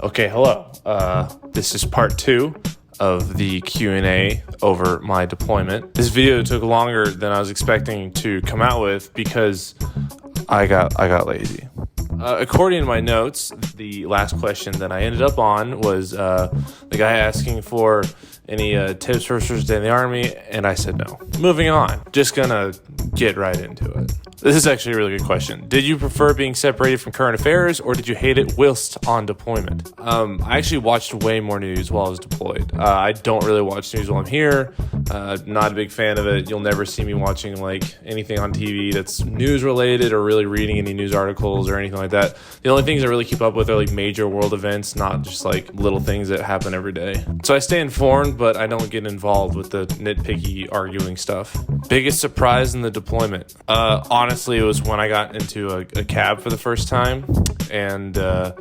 Okay, hello. This is part 2 of the Q&A over my deployment. This video took longer than I was expecting to come out with because I got lazy. According to my notes, the last question that I ended up on was the guy asking for any tips for first day in the Army, and I said no. Moving on. Just gonna get right into it. This is actually a really good question. Did you prefer being separated from current affairs, or did you hate it whilst on deployment? I actually watched way more news while I was deployed. I don't really watch news while I'm here. Not a big fan of it. You'll never see me watching like anything on TV that's news related or really reading any news articles or anything like that. The only things I really keep up with are like major world events, not just like little things that happen every day. So I stay informed, but I don't get involved with the nitpicky arguing stuff. Biggest surprise in the deployment? Honestly, it was when I got into a cab for the first time, and I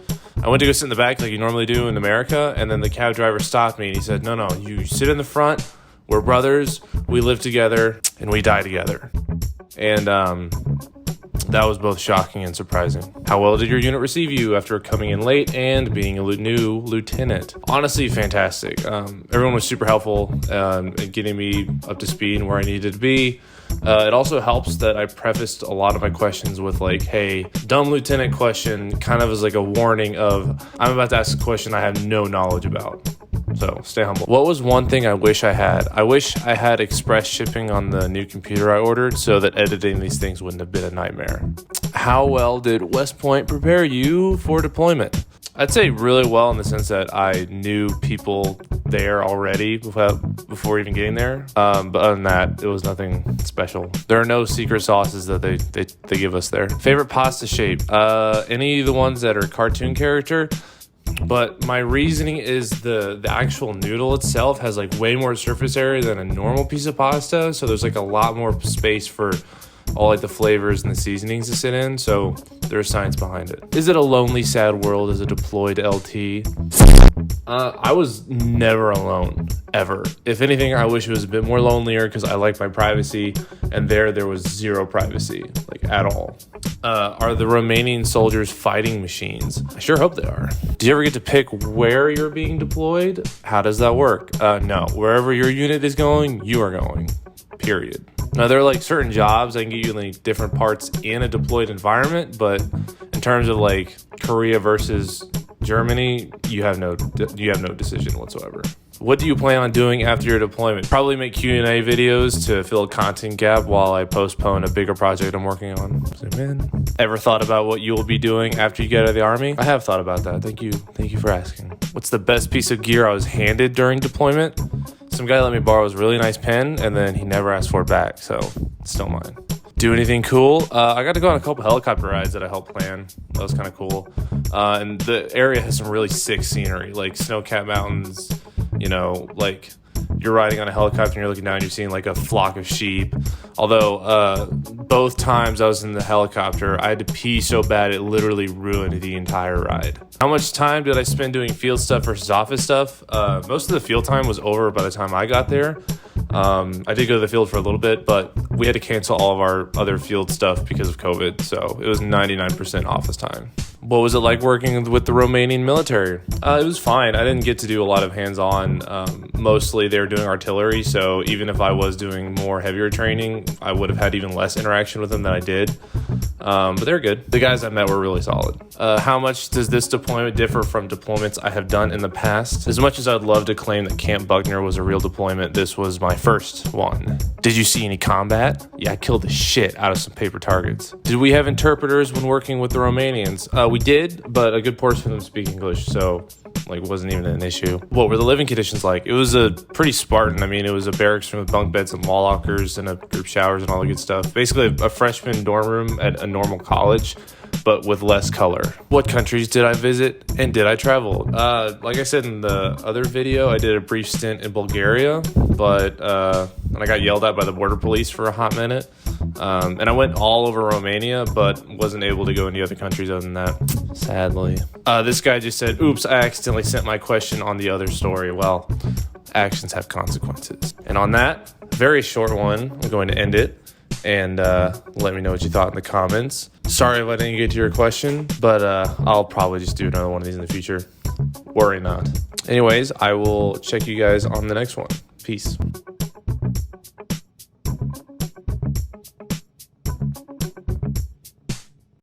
went to go sit in the back like you normally do in America, and then the cab driver stopped me and he said, no, you sit in the front. We're brothers, we live together, and we die together. And that was both shocking and surprising. How well did your unit receive you after coming in late and being a new lieutenant? Honestly, fantastic. Everyone was super helpful in getting me up to speed and where I needed to be. It also helps that I prefaced a lot of my questions with like, hey, dumb lieutenant question, kind of as like a warning of, I'm about to ask a question I have no knowledge about. So stay humble. What was one thing I wish I had? I wish I had express shipping on the new computer I ordered so that editing these things wouldn't have been a nightmare. How well did West Point prepare you for deployment? I'd say really well in the sense that I knew people there already before even getting there. But other than that, it was nothing special. There are no secret sauces that they give us there. Favorite pasta shape? Any of the ones that are cartoon character. But my reasoning is the actual noodle itself has like way more surface area than a normal piece of pasta. So there's like a lot more space for all like the flavors and the seasonings to sit in. So there's science behind it. Is it a lonely, sad world as a deployed LT? I was never alone, ever. If anything, I wish it was a bit more lonelier because I like my privacy, and there was zero privacy, like at all. Are the Romanian soldiers fighting machines? I sure hope they are. Do you ever get to pick where you're being deployed? How does that work? No. Wherever your unit is going, you are going. Period. Now, there are like certain jobs that can get you in like different parts in a deployed environment, but in terms of like Korea versus Germany, you have no decision whatsoever. What do you plan on doing after your deployment? Probably make Q&A videos to fill a content gap while I postpone a bigger project I'm working on. So, man, ever thought about what you will be doing after you get out of the Army? I have thought about that. Thank you for asking. What's the best piece of gear I was handed during deployment? Some guy let me borrow his really nice pen, and then he never asked for it back, so it's still mine. Do anything cool? I got to go on a couple helicopter rides that I helped plan. That was kind of cool. And the area has some really sick scenery, like snow-capped mountains, you know, like you're riding on a helicopter and you're looking down and you're seeing like a flock of sheep. Although both times I was in the helicopter, I had to pee so bad it literally ruined the entire ride. How much time did I spend doing field stuff versus office stuff? Most of the field time was over by the time I got there. I did go to the field for a little bit, but we had to cancel all of our other field stuff because of COVID, so it was 99% office time. What was it like working with the Romanian military? It was fine. I didn't get to do a lot of hands-on. Mostly they were doing artillery, so even if I was doing more heavier training, I would have had even less interaction with them than I did. But they're good. The guys I met were really solid. How much does this deployment differ from deployments I have done in the past? As much as I'd love to claim that Camp Buckner was a real deployment, this was my first one. Did you see any combat? Yeah, I killed the shit out of some paper targets. Did we have interpreters when working with the Romanians? We did, but a good portion of them speak English, so like wasn't even an issue. What were the living conditions like? It was a pretty Spartan. I mean, it was a barracks room with bunk beds and wall lockers and a group showers and all the good stuff. Basically a freshman dorm room at a normal college, but with less color. What countries did I visit and did I travel? Like I said in the other video, I did a brief stint in Bulgaria, but and I got yelled at by the border police for a hot minute. And I went all over Romania, but wasn't able to go any other countries other than that, sadly. This guy just said, oops, I accidentally sent my question on the other story. Well, actions have consequences. And on that very short one, I'm going to end it. And let me know what you thought in the comments. Sorry if I didn't get to your question, but I'll probably just do another one of these in the future. worry not. Anyways, I will check you guys on the next one. Peace.